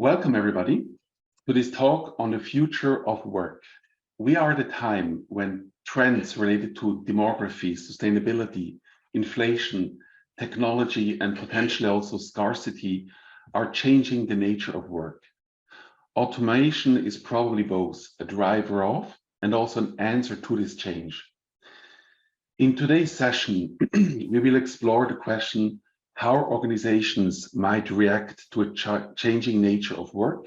Welcome everybody to this talk on the future of work. We are at a time when trends related to demography, sustainability, inflation, technology, and potentially also scarcity are changing the nature of work. Automation is probably both a driver of and also an answer to this change. In today's session, we will explore the question how organizations might react to a changing nature of work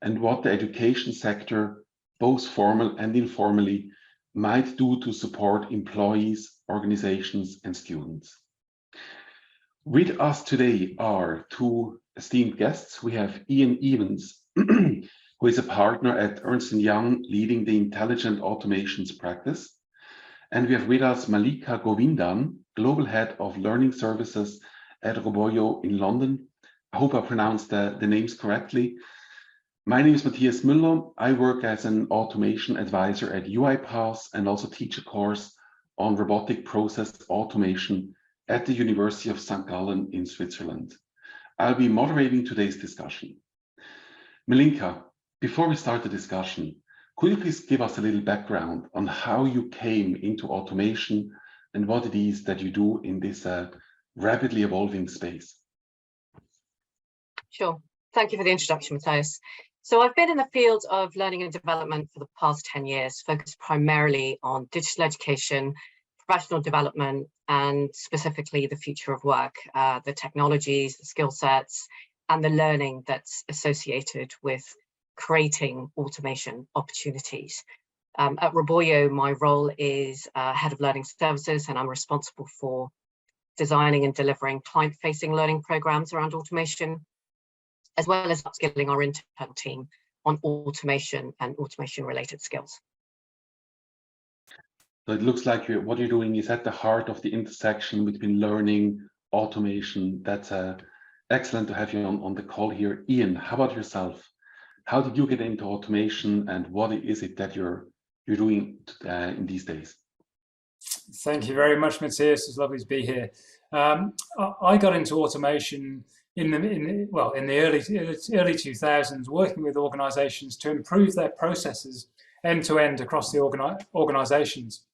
and what the education sector, both formal and informally, might do to support employees, organizations, and students. With us today are two esteemed guests. We have Ean Evans, who is a partner at Ernst & Young, leading the intelligent automations practice. And we have with us Mallika Govindan, Global Head of Learning Services at Roboyo in London. I hope I pronounced the names correctly. My name is Matthias Müller. I work as an automation advisor at UiPath and also teach a course on robotic process automation at the University of St.Gallen in Switzerland. I'll be moderating today's discussion. Mallika, before we start the discussion, could you please give us a little background on how you came into automation and what it is that you do in this rapidly evolving space? Sure. Thank you for the introduction, Matthias. So I've been in the field of learning and development for the past 10 years, focused primarily on digital education, professional development, and specifically the future of work, the technologies, the skill sets, and the learning that's associated with creating automation opportunities. At Roboyo, my role is Head of Learning Services, and I'm responsible for designing and delivering client-facing learning programs around automation, as well as upskilling our internal team on automation and automation-related skills. So it looks like what you're doing is at the heart of the intersection between learning, automation. That's excellent to have you on the call here. Ian, how about yourself? How did you get into automation, and what is it that you're doing in these days? Thank you very much, Matthias. It's lovely to be here. I got into automation in the early 2000s, working with organizations to improve their processes end to end across the organizations.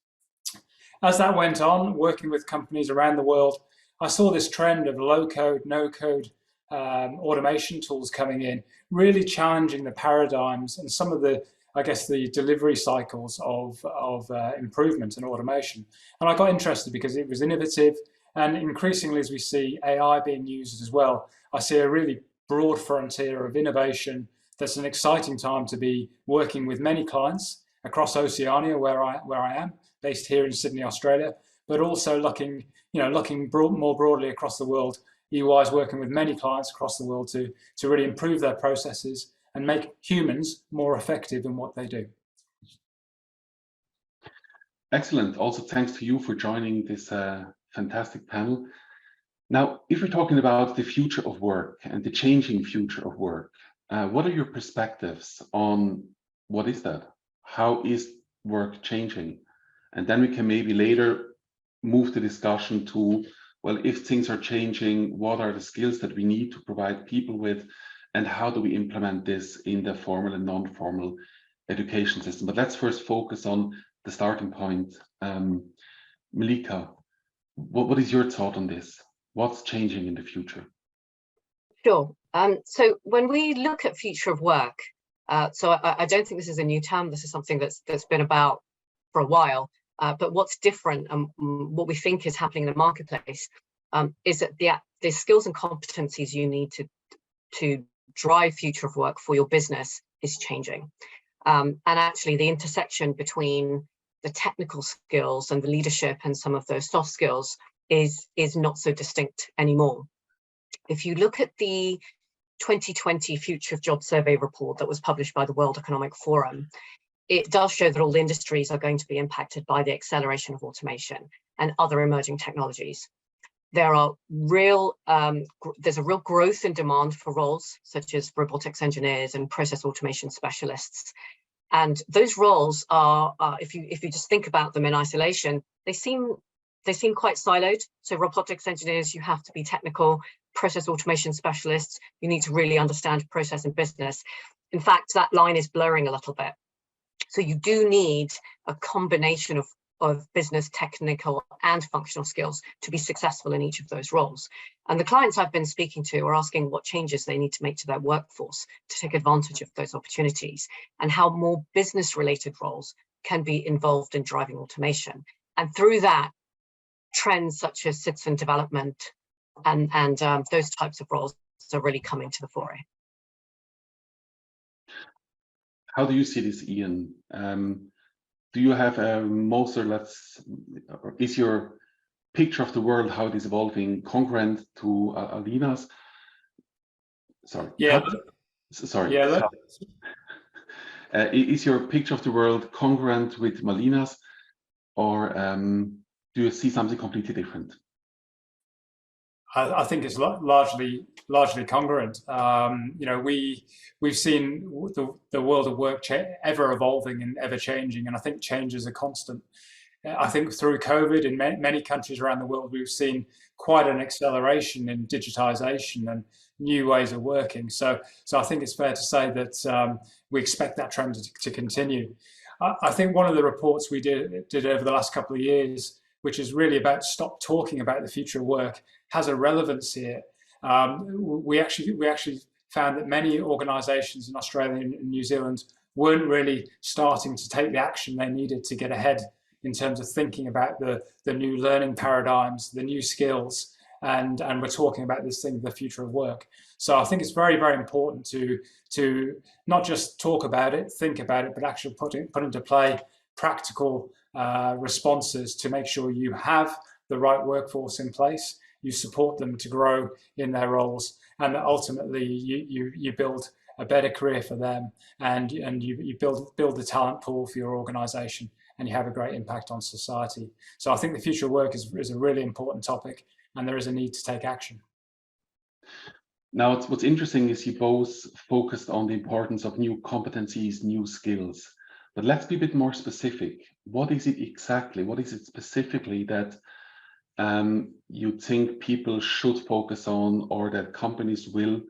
As that went on, working with companies around the world, I saw this trend of low code, no code automation tools coming in, really challenging the paradigms and some of the, I guess, the delivery cycles of improvement and automation. And I got interested because it was innovative, and increasingly as we see AI being used as well, I see a really broad frontier of innovation. That's an exciting time to be working with many clients across Oceania, where I am, based here in Sydney, Australia, but also looking more broadly across the world. EY is working with many clients across the world to really improve their processes and make humans more effective in what they do. Excellent. Also, thanks to you for joining this fantastic panel. Now, if we're talking about the future of work and the changing future of work, what are your perspectives on what is that? How is work changing? And then we can maybe later move the discussion to, well, if things are changing, what are the skills that we need to provide people with? And how do we implement this in the formal and non-formal education system? But let's first focus on the starting point. Mallika, what is your thought on this? What's changing in the future? Sure. So when we look at future of work, so I don't think this is a new term. This is something that's been about for a while. But what's different and what we think is happening in the marketplace is that the skills and competencies you need to drive future of work for your business is changing. And actually the intersection between the technical skills and the leadership and some of those soft skills is not so distinct anymore. If you look at the 2020 Future of Job Survey report that was published by the World Economic Forum, it does show that all industries are going to be impacted by the acceleration of automation and other emerging technologies. There's a real growth in demand for roles such as robotics engineers and process automation specialists. And those roles are, if you just think about them in isolation, they seem quite siloed. So robotics engineers, you have to be technical. process automation specialists, you need to really understand process and business. In fact, that line is blurring a little bit. So you do need a combination of business, technical and functional skills to be successful in each of those roles. And the clients I've been speaking to are asking what changes they need to make to their workforce to take advantage of those opportunities, and how more business related roles can be involved in driving automation. And through that, trends such as citizen development and those types of roles are really coming to the fore. How do you see this, Ian? Do you have is your picture of the world, how it is evolving, congruent to Alina's? Sorry. Yeah. Sorry. Yeah. Is your picture of the world congruent with Malina's, or do you see something completely different? I think it's largely congruent. You know, we've seen the world of work ever evolving and ever changing, and I think change is a constant. I think through COVID in many countries around the world, we've seen quite an acceleration in digitization and new ways of working. So I think it's fair to say that we expect that trend to continue. I think one of the reports we did over the last couple of years, which is really about stop talking about the future of work, has a relevance here. We actually found that many organisations in Australia and New Zealand weren't really starting to take the action they needed to get ahead in terms of thinking about the new learning paradigms, the new skills, and we're talking about this thing, the future of work. So I think it's very, very important to not just talk about it, think about it, but actually put into play practical responses to make sure you have the right workforce in place, you support them to grow in their roles, and that ultimately you build a better career for them, and you build the talent pool for your organisation, and you have a great impact on society. So I think the future of work is a really important topic, and there is a need to take action. Now, what's interesting is you both focused on the importance of new competencies, new skills. But let's be a bit more specific. What is it exactly? What is it specifically that you think people should focus on, or that companies will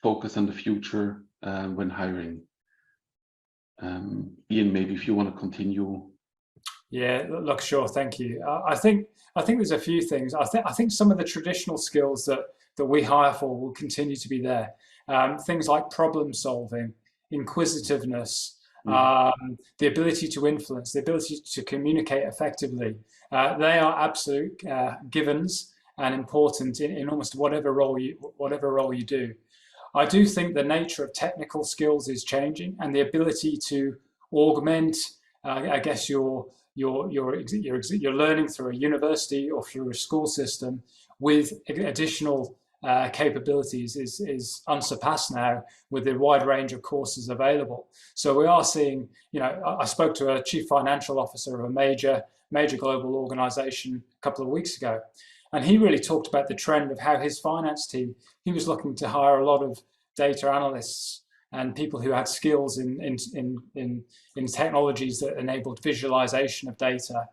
focus on the future when hiring? Ian, maybe if you want to continue. Yeah, look, sure, thank you. I think there's a few things. I think some of the traditional skills that we hire for will continue to be there. Things like problem solving, inquisitiveness, the ability to influence, the ability to communicate effectively. They are absolute givens and important in almost whatever role you do. I do think the nature of technical skills is changing, and the ability to augment, I guess, your learning through a university or through a school system with additional capabilities is unsurpassed now with the wide range of courses available. So we are seeing, you know, I spoke to a chief financial officer of a major global organization a couple of weeks ago, and he really talked about the trend of how his finance team, he was looking to hire a lot of data analysts and people who had skills in technologies that enabled visualization of data.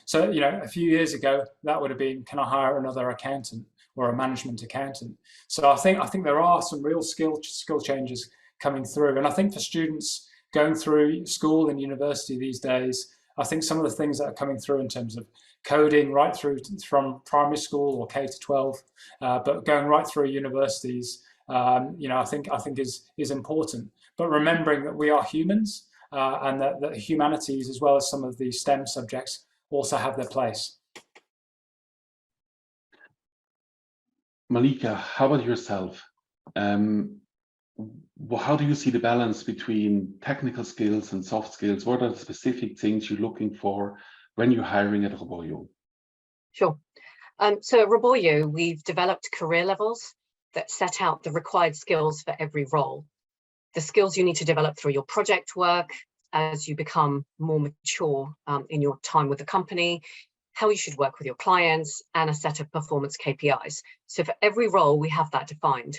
So, you know, a few years ago, that would have been, can I hire another accountant or a management accountant? So I think there are some real skill changes coming through. And I think for students going through school and university these days, I think some of the things that are coming through in terms of coding right through from primary school or K to 12, but going right through universities, you know, I think is important. But remembering that we are humans, and that humanities, as well as some of the STEM subjects, also have their place. Mallika, how about yourself? How do you see the balance between technical skills and soft skills? What are the specific things you're looking for when you're hiring at Roboyo? Sure. So at Roboyo, we've developed career levels that set out the required skills for every role. The skills you need to develop through your project work as you become more mature in your time with the company, how you should work with your clients, and a set of performance KPIs. So for every role, we have that defined.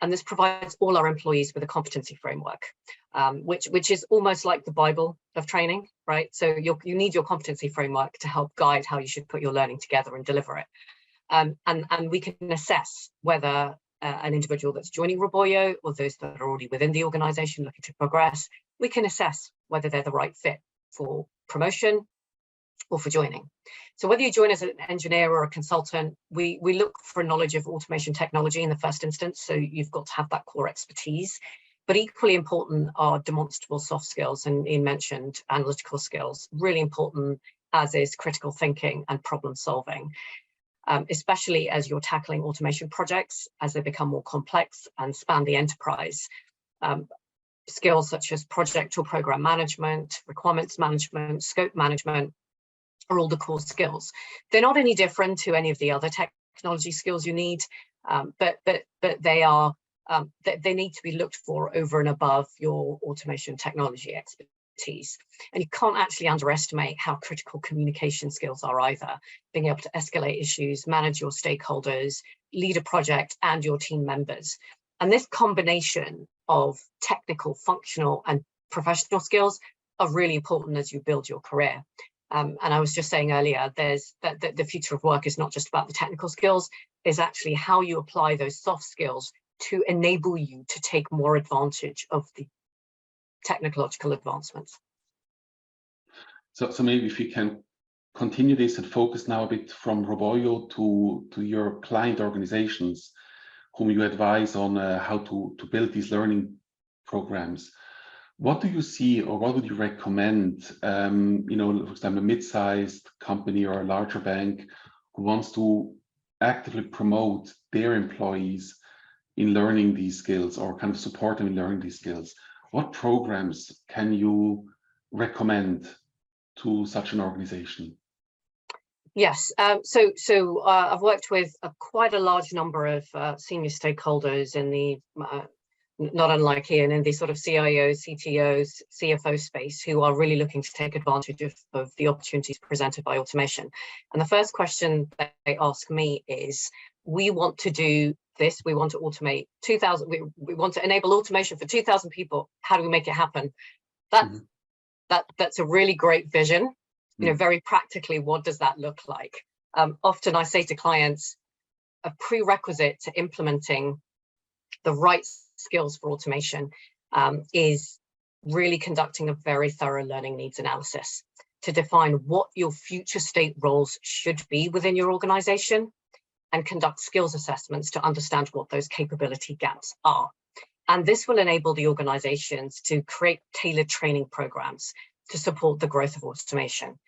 And this provides all our employees with a competency framework, which is almost like the Bible of training, right? So you need your competency framework to help guide how you should put your learning together and deliver it. And we can assess whether an individual that's joining Roboyo or those that are already within the organization looking to progress, we can assess whether they're the right fit for promotion or for joining. So whether you join as an engineer or a consultant, we look for knowledge of automation technology in the first instance. So you've got to have that core expertise. But equally important are demonstrable soft skills, and Ian mentioned analytical skills, really important, as is critical thinking and problem solving, especially as you're tackling automation projects as they become more complex and span the enterprise. Skills such as project or program management, requirements management, scope management are all the core skills. They're not any different to any of the other technology skills you need, but they are they need to be looked for over and above your automation technology expertise. And you can't actually underestimate how critical communication skills are either. Being able to escalate issues, manage your stakeholders, lead a project and your team members. And this combination of technical, functional and professional skills are really important as you build your career. And I was just saying earlier, there's that the future of work is not just about the technical skills, is actually how you apply those soft skills to enable you to take more advantage of the technological advancements. So maybe if you can continue this and focus now a bit from Roboyo to your client organizations, whom you advise on how to build these learning programs. What do you see, or what would you recommend, you know, for example, a mid-sized company or a larger bank who wants to actively promote their employees in learning these skills, or kind of support them in learning these skills? What programs can you recommend to such an organization? Yes, so I've worked with quite a large number of senior stakeholders in the, not unlike Ian, in the sort of CIOs, CTOs, CFO space, who are really looking to take advantage of the opportunities presented by automation. And the first question that they ask me is, we want to do this, we want to automate 2,000, we want to enable automation for 2,000 people. How do we make it happen? That's a really great vision. You know, very practically, what does that look like? Often I say to clients, a prerequisite to implementing the right skills for automation is really conducting a very thorough learning needs analysis to define what your future state roles should be within your organization, and conduct skills assessments to understand what those capability gaps are. And this will enable the organizations to create tailored training programs to support the growth of automation.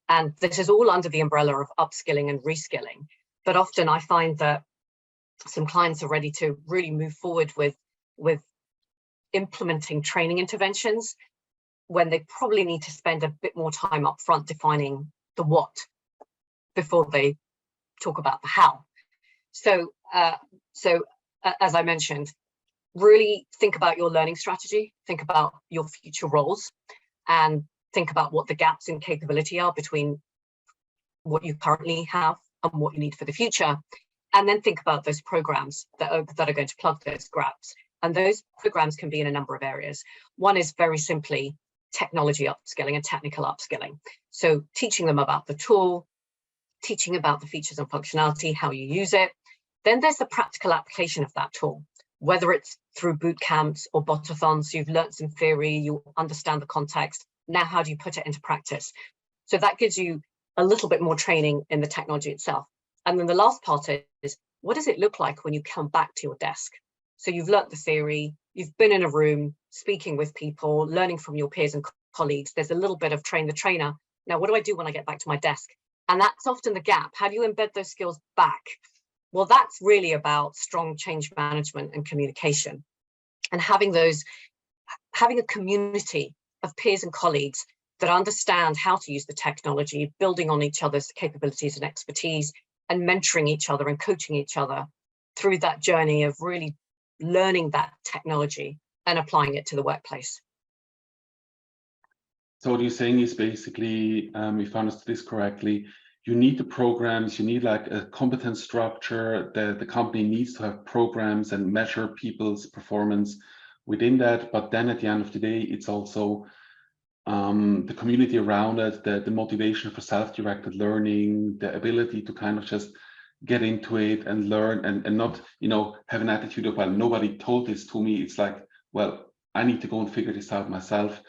And this is all under the umbrella of upskilling and reskilling. But often I find that some clients are ready to really move forward with implementing training interventions when they probably need to spend a bit more time up front defining the what before they talk about the how. So as I mentioned, really think about your learning strategy, think about your future roles, and think about what the gaps in capability are between what you currently have and what you need for the future. And then think about those programs that are going to plug those gaps. And those programs can be in a number of areas. One is very simply technology upskilling and technical upskilling. So teaching them about the tool, teaching about the features and functionality, how you use it. Then there's the practical application of that tool, whether it's through boot camps or botathons. You've learned some theory, you understand the context. Now, how do you put it into practice? So that gives you a little bit more training in the technology itself. And then the last part is, what does it look like when you come back to your desk? So you've learnt the theory, you've been in a room, speaking with people, learning from your peers and colleagues. There's a little bit of train the trainer. Now, what do I do when I get back to my desk? And that's often the gap. How do you embed those skills back? Well, that's really about strong change management and communication, and having a community of peers and colleagues that understand how to use the technology, building on each other's capabilities and expertise, and mentoring each other and coaching each other through that journey of really learning that technology and applying it to the workplace. So what you're saying is basically, if I understood this correctly, you need the programs, you need like a competence structure, the company needs to have programs and measure people's performance within that. But then at the end of the day, it's also the community around it, the motivation for self-directed learning, the ability to kind of just get into it and learn and not, have an attitude of, well, nobody told this to me. It's like, well, I need to go and figure this out myself.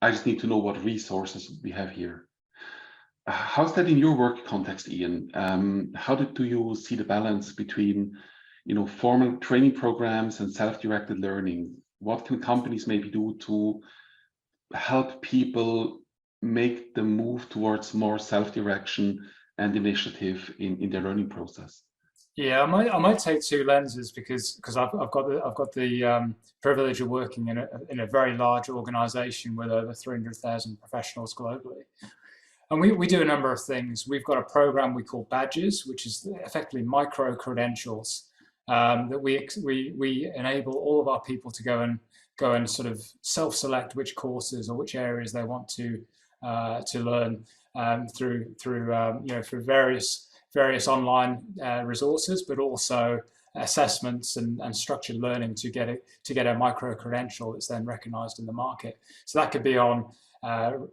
I just need to know what resources we have here. How's that in your work context, Ian? How do you see the balance between, formal training programs and self-directed learning? What can companies maybe do to help people make the move towards more self-direction and initiative in their learning process? Yeah, I might take two lenses because I've got the privilege of working in a very large organization with over 300,000 professionals globally. And we do a number of things. We've got a program we call Badges, which is effectively micro credentials that we enable all of our people to go and sort of self-select which courses or which areas they want to learn through various online resources, but also assessments and structured learning to get a micro credential that's then recognized in the market. So that could be on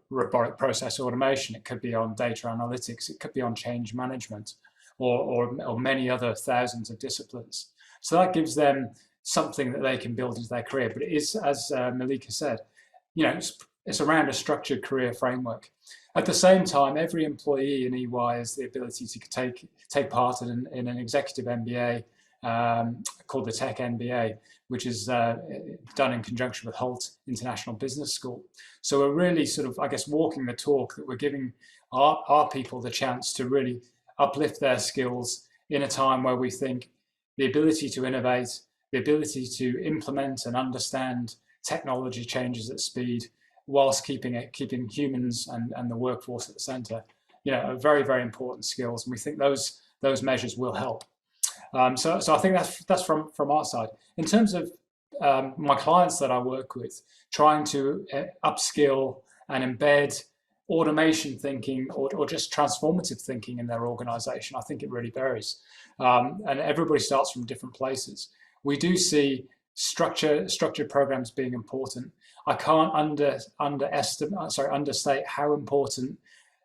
robotic process automation, it could be on data analytics, it could be on change management, or many other thousands of disciplines. So that gives them something that they can build into their career. But it is, as Mallika said, it's around a structured career framework. At the same time, every employee in EY has the ability to take part in an executive MBA called the Tech MBA, which is done in conjunction with Holt International Business School. So we're really sort of, I guess, walking the talk that we're giving our people the chance to really uplift their skills in a time where we think the ability to innovate, the ability to implement and understand technology changes at speed, whilst keeping humans and the workforce at the center, are very, very important skills. And we think those measures will help. So I think that's from our side. In terms of my clients that I work with, trying to upskill and embed automation thinking or just transformative thinking in their organization, I think it really varies. And everybody starts from different places. We do see structured programs being important. I can't understate how important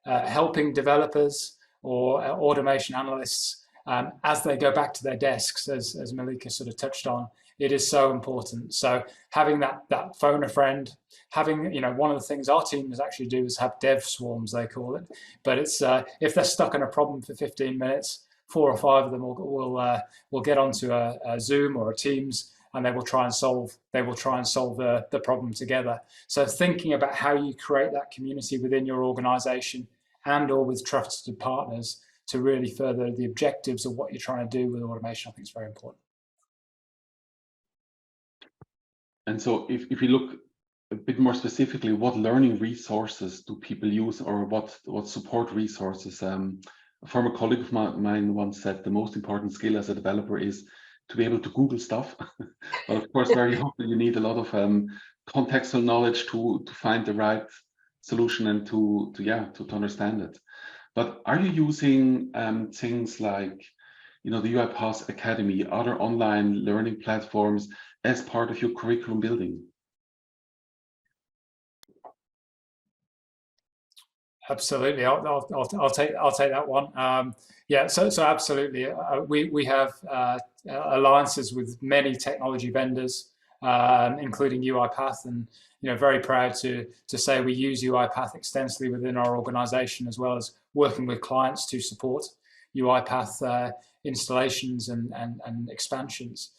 helping developers or automation analysts as they go back to their desks, as Mallika sort of touched on, it is so important. So having that phone a friend, having, one of the things our teams actually do is have dev swarms, they call it. But it's if they're stuck on a problem for 15 minutes, 4 or 5 of them will get onto a Zoom or a Teams, and they will try and solve the problem together. So thinking about how you create that community within your organization and or with trusted partners to really further the objectives of what you're trying to do with automation, I think is very important. And so if you look a bit more specifically, what learning resources do people use, or what support resources? A former colleague of mine once said the most important skill as a developer is to be able to Google stuff. But of course, very often you need a lot of contextual knowledge to find the right solution and to understand it. But are you using things like, the UiPath Academy, other online learning platforms as part of your curriculum building? Absolutely, I'll take that one. So absolutely, we have alliances with many technology vendors, including UiPath, and very proud to say we use UiPath extensively within our organization, as well as working with clients to support UiPath installations and expansions.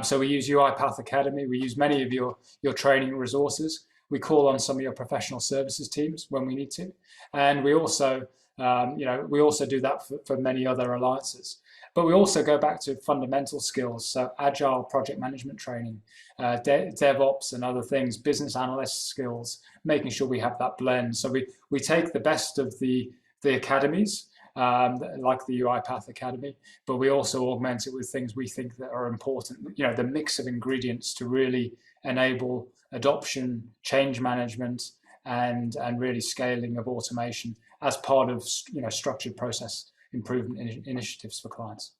So we use UiPath Academy. We use many of your training resources. We call on some of your professional services teams when we need to, and we also do that for many other alliances. But we also go back to fundamental skills, so agile project management training, DevOps and other things, business analyst skills, making sure we have that blend. So we take the best of the academies, like the UiPath Academy, but we also augment it with things we think that are important, the mix of ingredients to really enable adoption, change management, and really scaling of automation as part of structured process improvement initiatives for clients.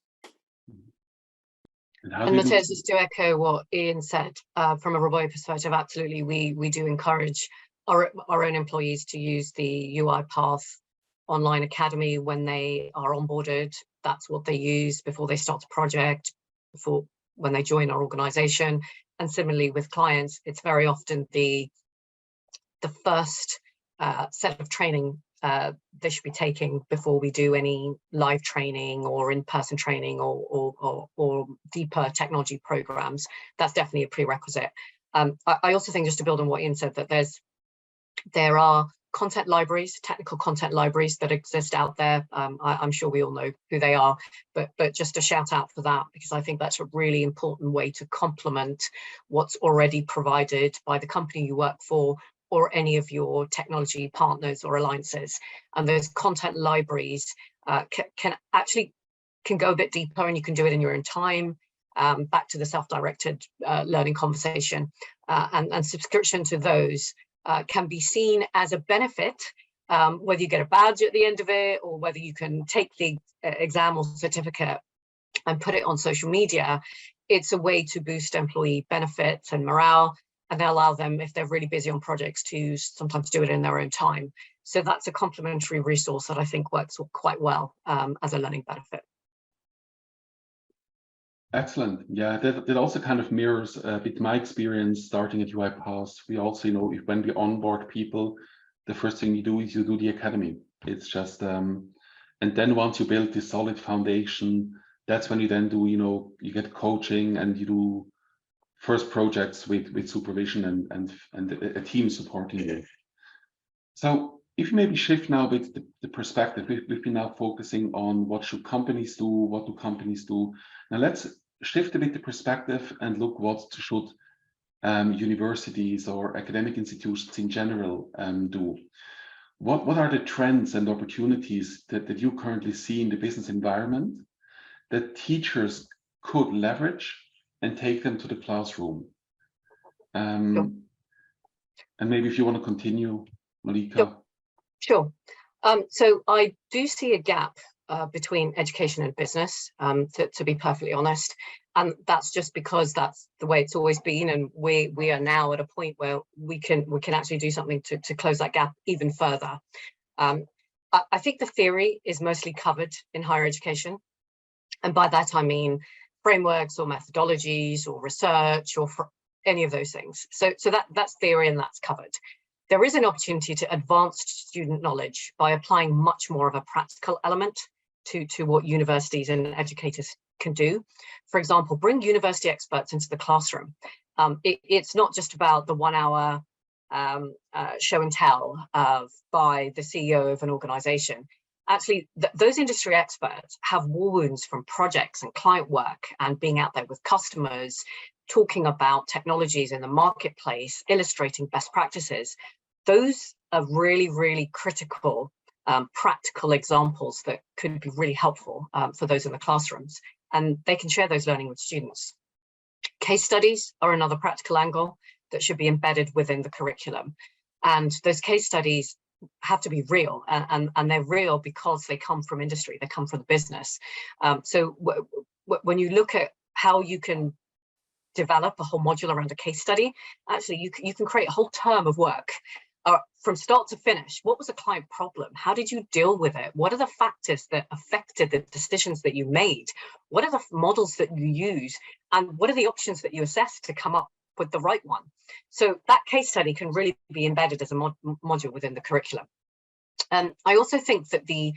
And Matthias, just to echo what Ian said, from a Roboyo perspective, absolutely, we do encourage our own employees to use the UiPath online academy when they are onboarded. That's what they use before they start a project, when they join our organization. And similarly with clients, it's very often the first set of training they should be taking before we do any live training or in-person training or deeper technology programs. That's definitely a prerequisite. I also think, just to build on what Ian said, that there are content libraries, technical content libraries that exist out there. I'm sure we all know who they are, but just a shout out for that, because I think that's a really important way to complement what's already provided by the company you work for or any of your technology partners or alliances. And those content libraries can go a bit deeper, and you can do it in your own time. Back to the self-directed learning conversation, and subscription to those can be seen as a benefit, whether you get a badge at the end of it or whether you can take the exam or certificate and put it on social media. It's a way to boost employee benefits and morale, and allow them, if they're really busy on projects, to sometimes do it in their own time. So that's a complementary resource that I think works quite well as a learning benefit. Excellent. Yeah, that also kind of mirrors a bit my experience starting at UiPath. We also, when we onboard people, the first thing you do is you do the academy. It's just, and then once you build this solid foundation, that's when you then do, you get coaching and you do first projects with supervision and a team supporting you. So if you maybe shift now with the perspective, we've been now focusing on what should companies do, what do companies do. Now let's shift a bit the perspective and look what should universities or academic institutions in general do. What are the trends and opportunities that you currently see in the business environment that teachers could leverage and take them to the classroom? Sure. And maybe if you want to continue, Mallika. Sure. So I do see a gap between education and business, to be perfectly honest, and that's just because that's the way it's always been, and we are now at a point where we can actually do something to close that gap even further. I think the theory is mostly covered in higher education, and by that I mean frameworks or methodologies or research or any of those things. So that's theory, and that's covered. There is an opportunity to advance student knowledge by applying much more of a practical element to what universities and educators can do. For example, bring university experts into the classroom. It's not just about the 1 hour show and tell by the CEO of an organization. Actually, those industry experts have war wounds from projects and client work and being out there with customers, talking about technologies in the marketplace, illustrating best practices. Those are really, really critical practical examples that could be really helpful for those in the classrooms, and they can share those learning with students. Case studies are another practical angle that should be embedded within the curriculum, and those case studies have to be real, and they're real because they come from industry, they come from the business. So when you look at how you can develop a whole module around a case study, actually you can create a whole term of work from start to finish. What was a client problem? How did you deal with it? What are the factors that affected the decisions that you made? What are the models that you use? And what are the options that you assess to come up with the right one? So that case study can really be embedded as a module within the curriculum. I also think that the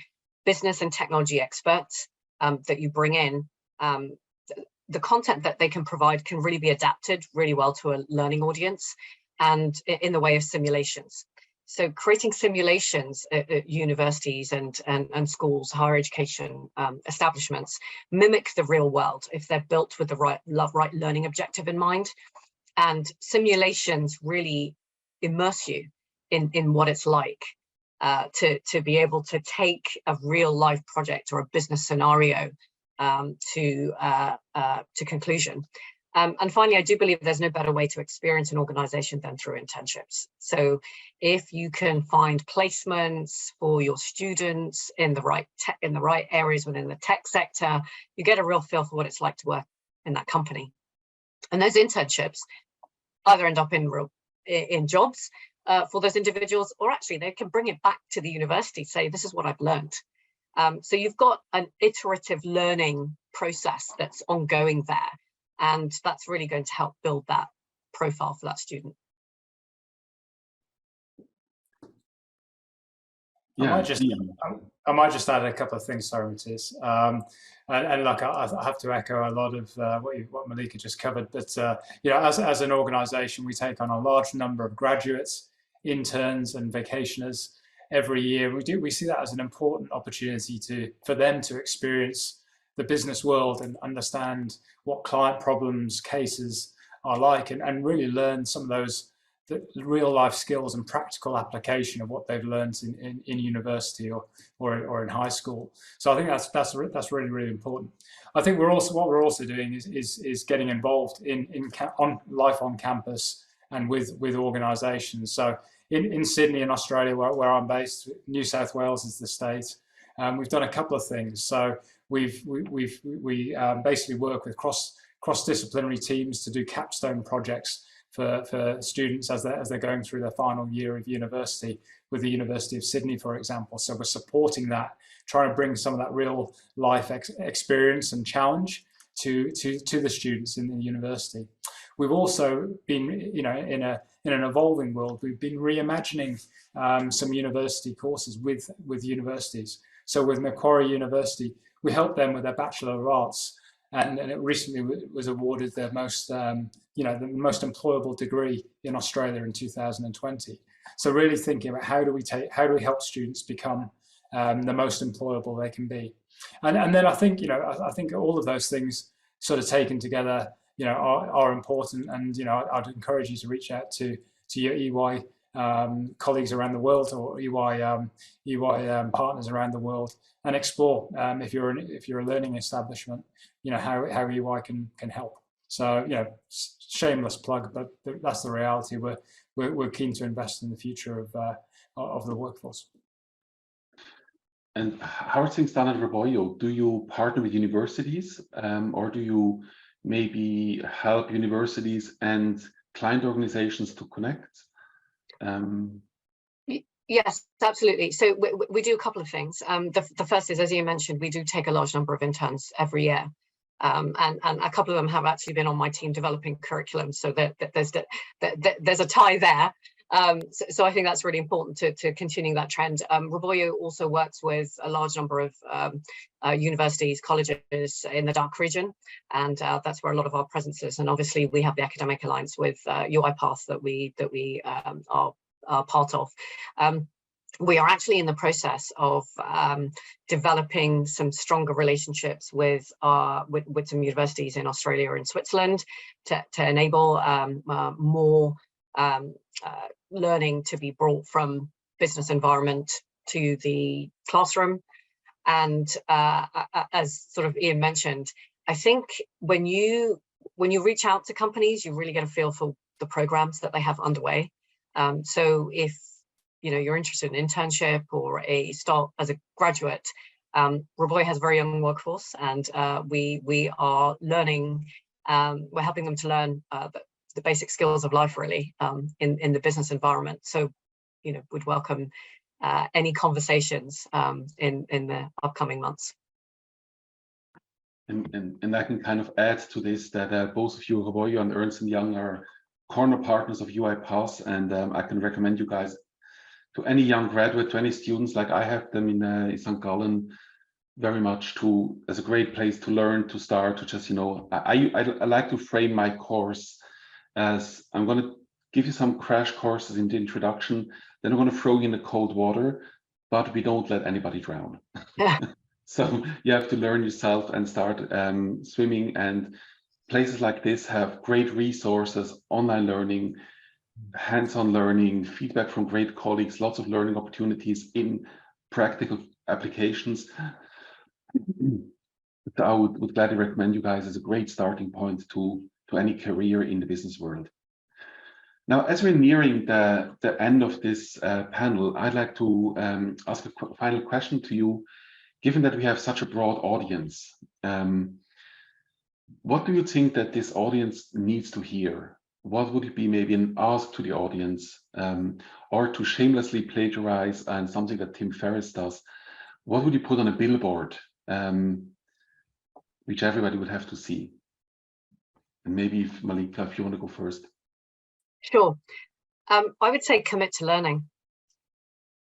business and technology experts that you bring in, the content that they can provide can really be adapted really well to a learning audience, and in the way of simulations. So creating simulations at universities and schools, higher education establishments, mimic the real world if they're built with the right learning objective in mind. And simulations really immerse you in what it's like to be able to take a real life project or a business scenario to conclusion. And finally, I do believe there's no better way to experience an organization than through internships. So if you can find placements for your students in the right areas within the tech sector, you get a real feel for what it's like to work in that company. And those internships either end up in jobs, for those individuals, or actually they can bring it back to the university, say, this is what I've learned. So you've got an iterative learning process that's ongoing there, and that's really going to help build that profile for that student. Yeah, I might just add a couple of things, sorry, Matthias. And like I have to echo a lot of what Mallika just covered. But you know, as an organisation, we take on a large number of graduates, interns, and vacationers every year. We see that as an important opportunity for them to experience the business world and understand what client problems, cases are like, and really learn some of those the real life skills and practical application of what they've learned in university or in high school. So I think that's really important. I think what we're also doing is getting involved on life on campus and with organisations. So in Sydney, in Australia, where I'm based, New South Wales is the state. We've done a couple of things. So we basically work with cross-disciplinary teams to do capstone projects for students as they're going through their final year of university, with the University of Sydney, for example. So we're supporting that, trying to bring some of that real life experience and challenge to the students in the university. We've also been, you know, in an evolving world, we've been reimagining some university courses with universities. So with Macquarie University, we helped them with their Bachelor of Arts, and it recently was awarded the most, you know, the most employable degree in Australia in 2020. So really thinking about how do we help students become the most employable they can be, and then I think, you know, I think all of those things sort of taken together, you know, are important, and you know, I'd encourage you to reach out to your EY colleagues around the world, or EY partners around the world, and explore if you're a learning establishment, you know, how EY can help. So, you know, shameless plug, but that's the reality. We're keen to invest in the future of the workforce. And how are things done at Roboyo? Do you partner with universities, or do you maybe help universities and client organizations to connect? Yes, absolutely. So we do a couple of things. The first is, as you mentioned, we do take a large number of interns every year. And a couple of them have actually been on my team developing curriculum, so that there's a tie there. So I think that's really important to continuing that trend. Roboyo also works with a large number of universities, colleges in the DACH region, and that's where a lot of our presence is. And obviously we have the academic alliance with UiPath that we are part of. We are actually in the process of developing some stronger relationships with some universities in Australia and Switzerland to enable more learning to be brought from business environment to the classroom. And as sort of Ian mentioned, I think when you reach out to companies, you really get a feel for the programs that they have underway. So if you know you're interested in internship or a start as a graduate, Roboyo has a very young workforce, and we are learning. We're helping them to learn the basic skills of life, really, in the business environment. So, you know, would welcome any conversations in the upcoming months. And I can kind of add to this that both of you, Roboyo and Ernst & Young, are corner partners of UiPath, and I can recommend you guys to any young graduate, to any students, like I have them in St.Gallen, very much as a great place to learn, to start, to just, you know, I like to frame my course as I'm going to give you some crash courses in the introduction, then I'm going to throw you in the cold water, but we don't let anybody drown. Yeah. So you have to learn yourself and start swimming, and places like this have great resources, online learning, hands-on learning, feedback from great colleagues, lots of learning opportunities in practical applications. So I would gladly recommend you guys as a great starting point to any career in the business world. Now, as we're nearing the end of this panel, I'd like to ask a final question to you. Given that we have such a broad audience, what do you think that this audience needs to hear? what would it be maybe an ask to the audience, or to shamelessly plagiarize and something that Tim Ferriss does? What would you put on a billboard, which everybody would have to see? And maybe if Mallika, if you want to go first. Sure. I would say commit to learning.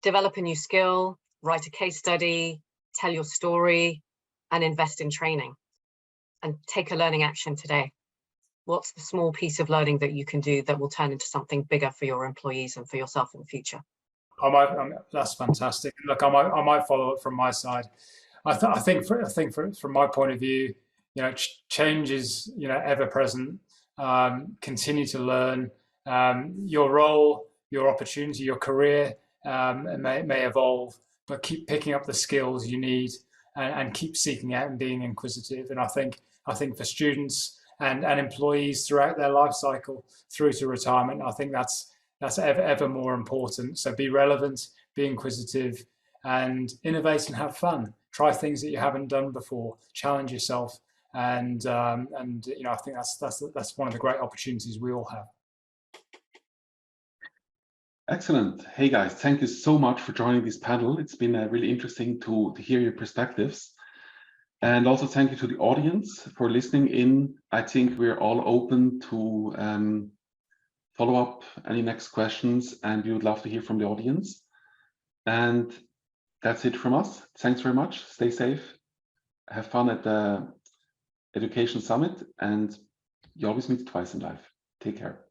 Develop a new skill, write a case study, tell your story, and invest in training. And take a learning action today. What's the small piece of learning that you can do that will turn into something bigger for your employees and for yourself in the future? That's fantastic. Look, I might follow up from my side. I think from my point of view, change is ever present. Continue to learn. Your role, your opportunity, your career may evolve, but keep picking up the skills you need and keep seeking out and being inquisitive. And I think for students and employees throughout their life cycle through to retirement, I think that's ever more important. So be relevant, be inquisitive, and innovate and have fun. Try things that you haven't done before. Challenge yourself, and I think that's one of the great opportunities we all have. Excellent. Hey guys, thank you so much for joining this panel. It's been really interesting to hear your perspectives. And also thank you to the audience for listening in. I think we're all open to follow up any next questions, and we would love to hear from the audience. And that's it from us. Thanks very much. Stay safe. Have fun at the Education Summit, and you always meet twice in life. Take care.